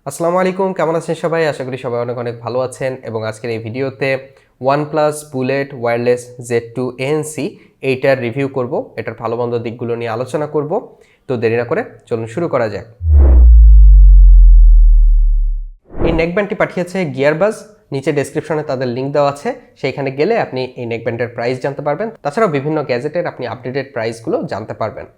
আসসালামু আলাইকুম, কেমন আছেন সবাই? আশা করি সবাই অনেক অনেক ভালো আছেন এবং আজকের এই ভিডিওতে OnePlus bullet wireless Z2 ANC এইটার রিভিউ করব। এটার ভালো মন্দ দিকগুলো নিয়ে আলোচনা করব। তো দেরি না করে চলুন শুরু করা যাক। এই নেকব্যান্ডটি পাঠিয়েছে গিয়ারবাজ। নিচে ডেসক্রিপশনে তাদের লিঙ্ক দেওয়া আছে, সেইখানে গেলে আপনি এই নেকব্যান্ডের প্রাইস জানতে পারবেন। তাছাড়াও বিভিন্ন গ্যাজেটের আপনি আপডেটেড প্রাইসগুলো জানতে পারবেন।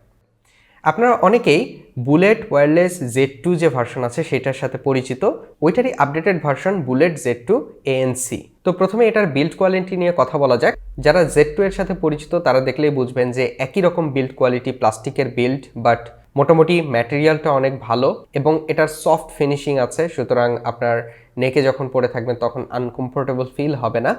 আপনারা অনেকেই বুলেট ওয়্যারলেস Z2 যে ভার্সন আছে সেটার সাথে পরিচিত, ওইটারই updated version Bullet Z2 ANC। তো প্রথমে এটার বিল্ড কোয়ালিটি নিয়ে কথা বলা যাক। যারা Z2 এর সাথে পরিচিত তারা দেখলেই বুঝবেন যে একই রকম বিল্ড কোয়ালিটি, প্লাস্টিকের বিল্ড, বাট মোটামুটি ম্যাটেরিয়ালটা অনেক ভালো এবং এটার সফট ফিনিশিং আছে, সুতরাং আপনার নেকে যখন পরে থাকবেন তখন আনকমফোর্টেবল ফিল হবে না।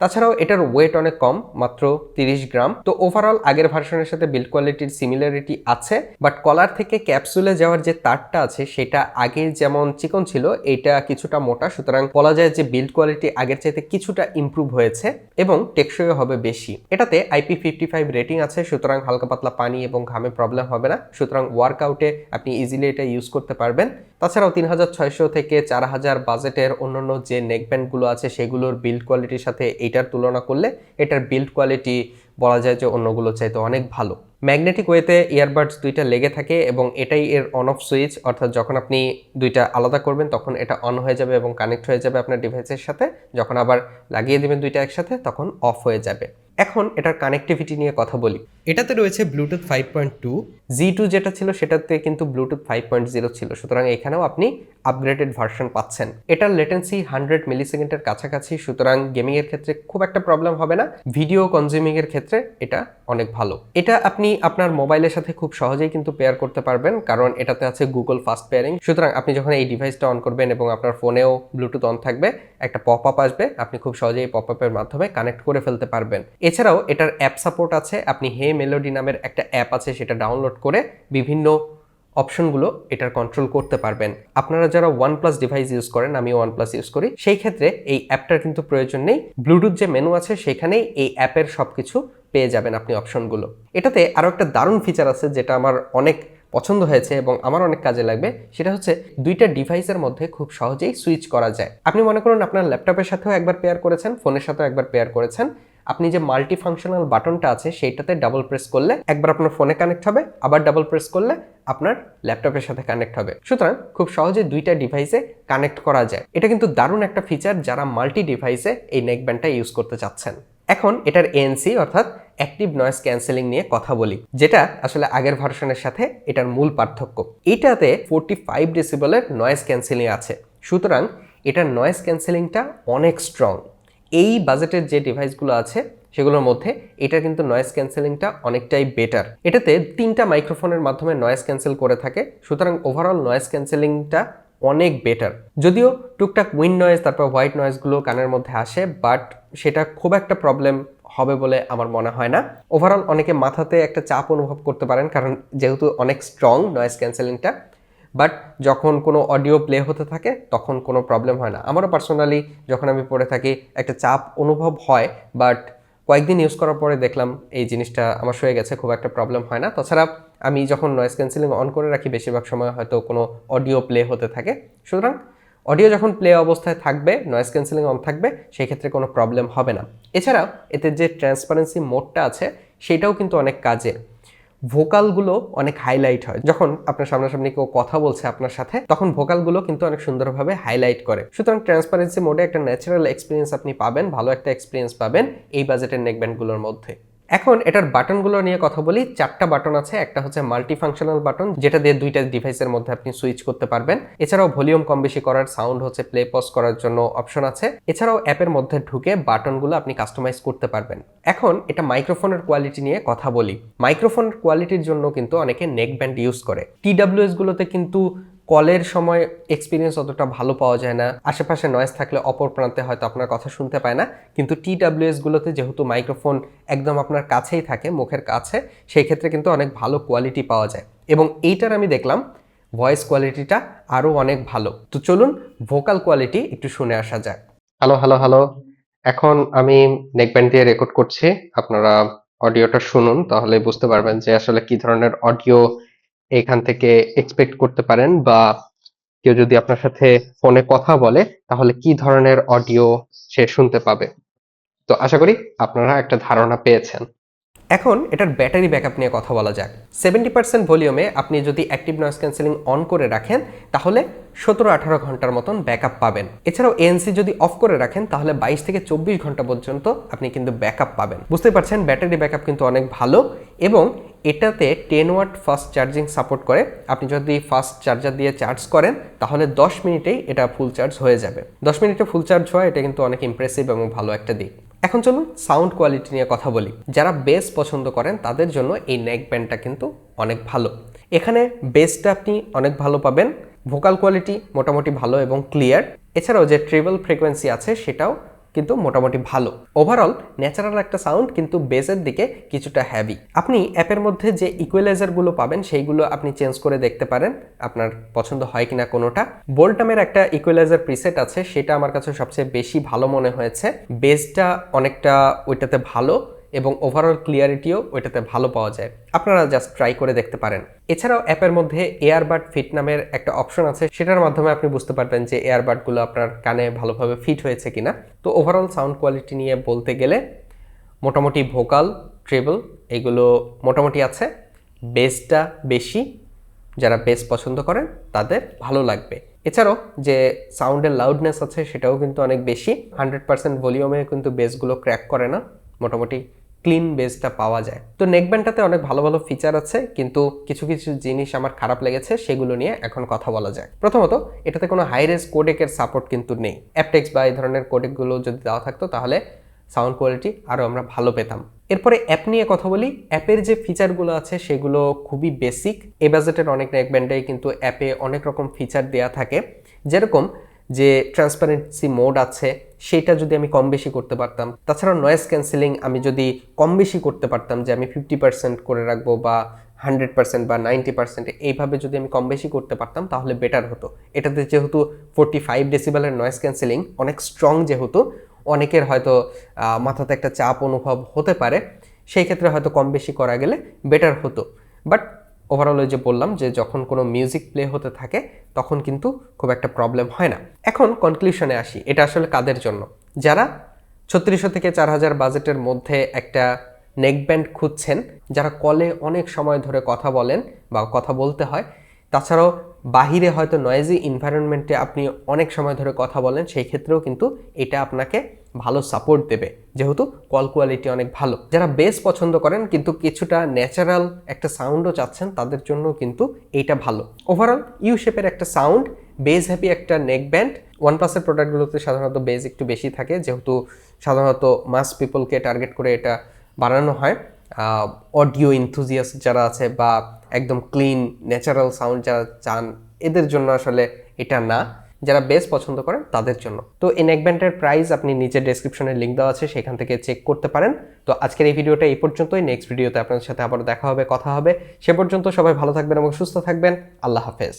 তাছাড়াও এটার ওয়েট অনেক কম, মাত্র 30 গ্রাম। তো ওভারঅল আগের ভার্সনের সাথে বিল্ড কোয়ালিটির সিমিলারিটি আছে, বাট কলার থেকে ক্যাপসুলে যাওয়ার যে তারটা আছে সেটা আগে যেমন চিকন ছিল এটা কিছুটা মোটা, সুতরাং বলা যায় যে বিল্ড কোয়ালিটি আগের চাইতে কিছুটা ইমপ্রুভ হয়েছে এবং টেকসইও হবে বেশি। এটাতে IP55 রেটিং আছে, সুতরাং হালকা পাতলা পানি এবং ঘামে প্রবলেম হবে না, সুতরাং ওয়ার্কআউটে আপনি ইজিলি এটা ইউজ করতে পারবেন। তাছাড়াও 3600 থেকে 4000 বাজেটের অন্যান্য যে নেকব্যান্ডগুলো আছে সেগুলোর বিল্ড কোয়ালিটির সাথে এটার তুলনা করলে এটার বিল্ড কোয়ালিটি বলা যায় যে অন্যগুলো চাইতে অনেক ভালো। ম্যাগনেটিক ওয়েতে ইয়ারবাডস দুইটা লেগে থাকে এবং এটাই এর অন অফ সুইচ, অর্থাৎ যখন আপনি দুইটা আলাদা করবেন তখন এটা অন হয়ে যাবে এবং কানেক্ট হয়ে যাবে আপনার ডিভাইসের সাথে, যখন আবার লাগিয়ে দেবেন দুইটা একসাথে তখন অফ হয়ে যাবে। এখন এটার কানেক্টিভিটি নিয়ে কথা বলি। এটাতে রয়েছে ব্লুটুথ 5.2, Z2 যেটা ছিল সেটাতে কিন্তু ব্লুটুথ 5.0 ছিল, সুতরাং এখানেও আপনি আপগ্রেডেড ভার্সন পাচ্ছেন। এটার লেটেন্সি 100 মিলিসেকেন্ডের কাছাকাছি, সুতরাং গেমিং এর ক্ষেত্রে খুব একটা প্রবলেম হবে না। ভিডিও কনজিউমিং এর ক্ষেত্রে এটা অনেক ভালো। এটা আপনি আপনার মোবাইলের সাথে খুব সহজেই কিন্তু পেয়ার করতে পারবেন, কারণ এটাতে আছে গুগল ফাস্ট পেয়ারিং। সুতরাং আপনি যখন এই ডিভাইসটা অন করবেন এবং আপনার ফোনেও ব্লুটুথ অন থাকবে, একটা পপ আপ আসবে, আপনি খুব সহজেই পপ আপের মাধ্যমে কানেক্ট করে ফেলতে পারবেন। এছাড়াও এটার অ্যাপ সাপোর্ট আছে। আপনি হে মেলোডি নামের একটা অ্যাপ আছে, সেটা ডাউনলোড করে বিভিন্ন অপশনগুলো এটার কন্ট্রোল করতে পারবেন। আপনারা যারা OnePlus ডিভাইস ইউজ করেন, আমিও OnePlus ইউজ করি, সেই ক্ষেত্রে এই অ্যাপটার কিন্তু প্রয়োজন নেই। ব্লুটুথ যে মেনু আছে সেখানেই এই অ্যাপের সবকিছু পেয়ে যাবেন আপনি অপশনগুলো। এটাতে আরও একটা দারুণ ফিচার আছে যেটা আমার অনেক পছন্দ হয়েছে এবং আমার অনেক কাজে লাগবে, সেটা হচ্ছে দুইটা ডিভাইসের মধ্যে খুব সহজেই সুইচ করা যায়। আপনি মনে করুন আপনার ল্যাপটপের সাথেও একবার পেয়ার করেছেন, ফোনের সাথেও একবার পেয়ার করেছেন, আপনি যে মাল্টি ফাংশনাল বাটনটা আছে সেইটাতে ডাবল প্রেস করলে একবার আপনার ফোনে কানেক্ট হবে, আবার ডাবল প্রেস করলে আপনার ল্যাপটপের সাথে কানেক্ট হবে। সুতরাং খুব সহজে দুইটা ডিভাইসে কানেক্ট করা যায়। এটা কিন্তু দারুণ একটা ফিচার যারা মাল্টি ডিভাইসে এই নেকব্যান্ডটা ইউজ করতে চাচ্ছেন। এখন এটার ANC অর্থাৎ অ্যাক্টিভ নয়েজ ক্যান্সেলিং নিয়ে কথা বলি, যেটা আসলে আগের ভার্সনের সাথে এটার মূল পার্থক্য। এটাতে 45 ডেসিবেলের নয়েজ ক্যান্সেলিং আছে, সুতরাং এটার নয়েজ ক্যান্সেলিংটা অনেক স্ট্রং। এই বাজেটের যে ডিভাইসগুলো আছে সেগুলোর মধ্যে এটা কিন্তু নয়েজ ক্যান্সেলিংটা অনেকটাই বেটার। এটাতে 3টা মাইক্রোফোনের মাধ্যমে নয়েজ ক্যান্সেল করে থাকে, সুতরাং ওভারঅল নয়েজ ক্যান্সেলিংটা অনেক বেটার। যদিও টুকটাক উইন্ড নয়েজ তারপর হোয়াইট নয়েজগুলো কানের মধ্যে আসে, বাট সেটা খুব একটা প্রবলেম হবে বলে আমার মনে হয় না। ওভারঅল অনেকে মাথাতে একটা চাপ অনুভব করতে পারেন, কারণ যেহেতু অনেক স্ট্রং নয়েজ ক্যান্সেলিংটা, বাট যখন কোনো অডিও প্লে হতে থাকে তখন কোনো প্রবলেম হয় না। আমারও পার্সোনালি যখন আমি পড়ে থাকি একটা চাপ অনুভব হয়, বাট কয়েকদিন ইউজ করার পরে দেখলাম এই জিনিসটা আমার সয়ে গেছে, খুব একটা প্রবলেম হয় না। তাছাড়া আমি যখন নয়েজ ক্যান্সেলিং অন করে রাখি বেশিরভাগ সময় হয়তো কোনো অডিও প্লে হতে থাকে, সুতরাং অডিও যখন প্লে অবস্থায় থাকবে, নয়েজ ক্যান্সেলিং অন থাকবে, সেই ক্ষেত্রে কোনো প্রবলেম হবে না। এছাড়াও এতে যে ট্রান্সপারেন্সি মোডটা আছে সেটাও কিন্তু অনেক কাজের। ভোকালগুলো অনেক হাইলাইট হয়, যখন আপনার সামনাসামনি কেউ কথা বলছে আপনার সাথে তখন ভোকালগুলো কিন্তু অনেক সুন্দরভাবে হাইলাইট করে। সুতরাং ট্রান্সপারেন্সি মোডে একটা ন্যাচারাল এক্সপিরিয়েন্স আপনি পাবেন, ভালো একটা এক্সপিরিয়েন্স পাবেন এই বাজেটের নেকব্যান্ডগুলোর মধ্যে। এখন এটার বাটনগুলো নিয়ে কথা বলি। 4টা বাটন আছে। একটা হচ্ছে মাল্টি ফাংশনাল বাটন, যেটা দিয়ে দুইটা ডিভাইসের মধ্যে আপনি সুইচ করতে পারবেন। এছাড়াও ভলিউম কম বেশি করার, সাউন্ড হচ্ছে প্লে পজ করার জন্য অপশন আছে। এছাড়াও অ্যাপের মধ্যে ঢুকে বাটনগুলো আপনি কাস্টমাইজ করতে পারবেন। এখন এটা মাইক্রোফোনের কোয়ালিটি নিয়ে কথা বলি। মাইক্রোফোনের কোয়ালিটির জন্য কিন্তু অনেকে নেকব্যান্ড ইউজ করে। TWS গুলোতে কিন্তু কলের সময় এক্সপিরিয়েন্স অতটা ভালো পাওয়া যায় না, আশেপাশে নয়েজ থাকলে অপর প্রান্তে হয়তো আপনার কথা শুনতে পায় না, কিন্তু TWS গুলোতে যেহেতু মাইক্রোফোন একদম আপনার কাছেই থাকে, মুখের কাছে, সেই ক্ষেত্রে কিন্তু অনেক ভালো কোয়ালিটি পাওয়া যায়। এবং এইটার আমি দেখলাম ভয়েস কোয়ালিটিটা আরও অনেক ভালো। তো চলুন ভোকাল কোয়ালিটি একটু শুনে আসা যাক। হ্যালো হ্যালো হ্যালো, এখন আমি নেকব্যান্ড দিয়ে রেকর্ড করছি। আপনারা অডিওটা শুনুন, তাহলে বুঝতে পারবেন যে আসলে কি ধরনের অডিও এখান থেকে এক্সপেক্ট করতে পারেন বা কেউ যদি আপনার সাথে ফোনে কথা বলে তাহলে কি ধরনের অডিও সে শুনতে পাবে। তো আশা করি আপনারা একটা ধারণা পেয়েছেন। এখন এটার ব্যাটারি ব্যাকআপ নিয়ে কথা বলা যাক। 70% ভলিউমে আপনি যদি অ্যাক্টিভ নয়েজ ক্যান্সেলিং অন করে রাখেন তাহলে 17-18 ঘন্টার মতন ব্যাকআপ পাবেন। এছাড়াও ANC যদি অফ করে রাখেন তাহলে 22 থেকে 24 ঘন্টা পর্যন্ত আপনি কিন্তু ব্যাকআপ পাবেন। বুঝতে পারছেন ব্যাটারি ব্যাকআপ কিন্তু অনেক ভালো এবং এটাতে 10 ওয়াট ফাস্ট চার্জিং সাপোর্ট করে। আপনি যদি ফাস্ট চার্জার দিয়ে চার্জ করেন তাহলে 10 মিনিটেই এটা ফুল চার্জ হয়ে যাবে। 10 মিনিটে ফুল চার্জ হয় এটা কিন্তু অনেক ইমপ্রেসিভ এবং ভালো একটা দিক। এখন চলুন সাউন্ড কোয়ালিটি নিয়ে কথা বলি। যারা বেস পছন্দ করেন তাদের জন্য এই নেক ব্যান্ডটা কিন্তু অনেক ভালো। এখানে বেসটা আপনি অনেক ভালো পাবেন, ভোকাল কোয়ালিটি মোটামুটি ভালো এবং ক্লিয়ার। এছাড়াও যে ট্রিবল ফ্রিকোয়েন্সি আছে সেটাও কিন্তু মোটামুটি ভালো। ওভারঅল ন্যাচারাল একটা সাউন্ড, কিন্তু বেসের দিকে কিছুটা হ্যাভি। আপনি অ্যাপের মধ্যে যে ইকুয়ালাইজারগুলো পাবেন সেইগুলো আপনি চেঞ্জ করে দেখতে পারেন আপনার পছন্দ হয় কিনা কোনোটা। বোল্টামের একটা ইকুয়ালাইজার প্রিসেট আছে, সেটা আমার কাছে সবচেয়ে বেশি ভালো মনে হয়েছে। বেসটা অনেকটা ওইটাতে ভালো এবং ওভারঅল ক্লিয়ারিটিও ওইটাতে ভালো পাওয়া যায়। আপনারা জাস্ট ট্রাই করে দেখতে পারেন। এছাড়াও অ্যাপের মধ্যে এয়ারবাড ফিট নামের একটা অপশন আছে, সেটার মাধ্যমে আপনি বুঝতে পারবেন যে এয়ারবাডগুলো আপনার কানে ভালোভাবে ফিট হয়েছে কিনা। তো ওভারঅল সাউন্ড কোয়ালিটি নিয়ে বলতে গেলে মোটামুটি ভোকাল, ট্রেবল এগুলো মোটামুটি আছে। বেসটা বেশি, যারা বেস পছন্দ করেন তাদের ভালো লাগবে। এছাড়াও যে সাউন্ডের লাউডনেস আছে সেটাও কিন্তু অনেক বেশি। 100% ভলিউমে কিন্তু বেসগুলো ক্র্যাক করে না, মোটামুটি ক্লিন বেসটা পাওয়া যায়। তো নেকব্যান্ডটাতে অনেক ভালো ভালো ফিচার আছে, কিন্তু কিছু কিছু জিনিস আমার খারাপ লেগেছে, সেগুলো নিয়ে এখন কথা বলা যায়। প্রথমত, এটাতে কোনো হাই রেজ কোডেকের সাপোর্ট কিন্তু নেই। অ্যাপটেক্স বা এই ধরনের কোডেকগুলো যদি দেওয়া থাকতো তাহলে সাউন্ড কোয়ালিটি আরও আমরা ভালো পেতাম। এরপরে অ্যাপ নিয়ে কথা বলি। অ্যাপের যে ফিচারগুলো আছে সেগুলো খুবই বেসিক। এই বাজেটের অনেক নেকব্যান্ডেই কিন্তু অ্যাপে অনেক রকম ফিচার দেওয়া থাকে, যেরকম যে ট্রান্সপারেন্সি মোড আছে সেটা যদি আমি কম বেশি করতে পারতাম। তাছাড়া নয়েজ ক্যান্সেলিং আমি যদি কম বেশি করতে পারতাম, যে আমি 50% করে রাখবো বা 100% বা 90%, এইভাবে যদি আমি কম বেশি করতে পারতাম তাহলে বেটার হতো। এটাতে যেহেতু 45 ডেসিবেলের নয়েজ ক্যান্সেলিং অনেক স্ট্রং, যেহেতু অনেকের হয়তো মাথাতে একটা চাপ অনুভব হতে পারে, সেই ক্ষেত্রে হয়তো কম বেশি করা গেলে বেটার হতো। বাট ওভারঅল ওই যে বললাম যে যখন কোনো মিউজিক প্লে হতে থাকে তখন কিন্তু খুব একটা প্রবলেম হয় না। এখন কনক্লুশনে আসি, এটা আসলে কাদের জন্য? যারা 3600 থেকে 4000 বাজেটের মধ্যে একটা নেকব্যান্ড খুঁজছেন, যারা কলে অনেক সময় ধরে কথা বলেন বা কথা বলতে হয়, তাছাড়াও বাহিরে হয়তো নয়েজি এনভায়রনমেন্টে আপনি অনেক সময় ধরে কথা বলেন, সেই ক্ষেত্রেও কিন্তু এটা আপনাকে ভালো সাপোর্ট দেবে, যেহেতু কল কোয়ালিটি অনেক ভালো। যারা বেস পছন্দ করেন কিন্তু কিছুটা ন্যাচারাল একটা সাউন্ডও চাচ্ছেন, তাদের জন্য কিন্তু এইটা ভালো। ওভারঅল ইউ শেপের একটা সাউন্ড, বেস হ্যাপি একটা নেকব্যান্ড। ওয়ানপ্লাসের প্রোডাক্টগুলোতে সাধারণত বেস একটু বেশি থাকে, যেহেতু সাধারণত মাস পিপলকে টার্গেট করে এটা বানানো হয়। অডিও ইনথুজিয়াস্ট যারা আছে বা একদম ক্লিন ন্যাচারাল সাউন্ড যারা চান, এদের জন্য আসলে এটা না। যারা বেস পছন্দ করেন তাদের জন্য। তো এই নেকব্যান্ডের প্রাইস আপনি নিচের ডেসক্রিপশনে লিঙ্ক দেওয়া আছে, সেখান থেকে চেক করতে পারেন। তো আজকের এই ভিডিওটা এই পর্যন্তই। নেক্সট ভিডিওতে আপনাদের সাথে আবার দেখা হবে, কথা হবে। সে পর্যন্ত সবাই ভালো থাকবেন এবং সুস্থ থাকবেন। আল্লাহ হাফেজ।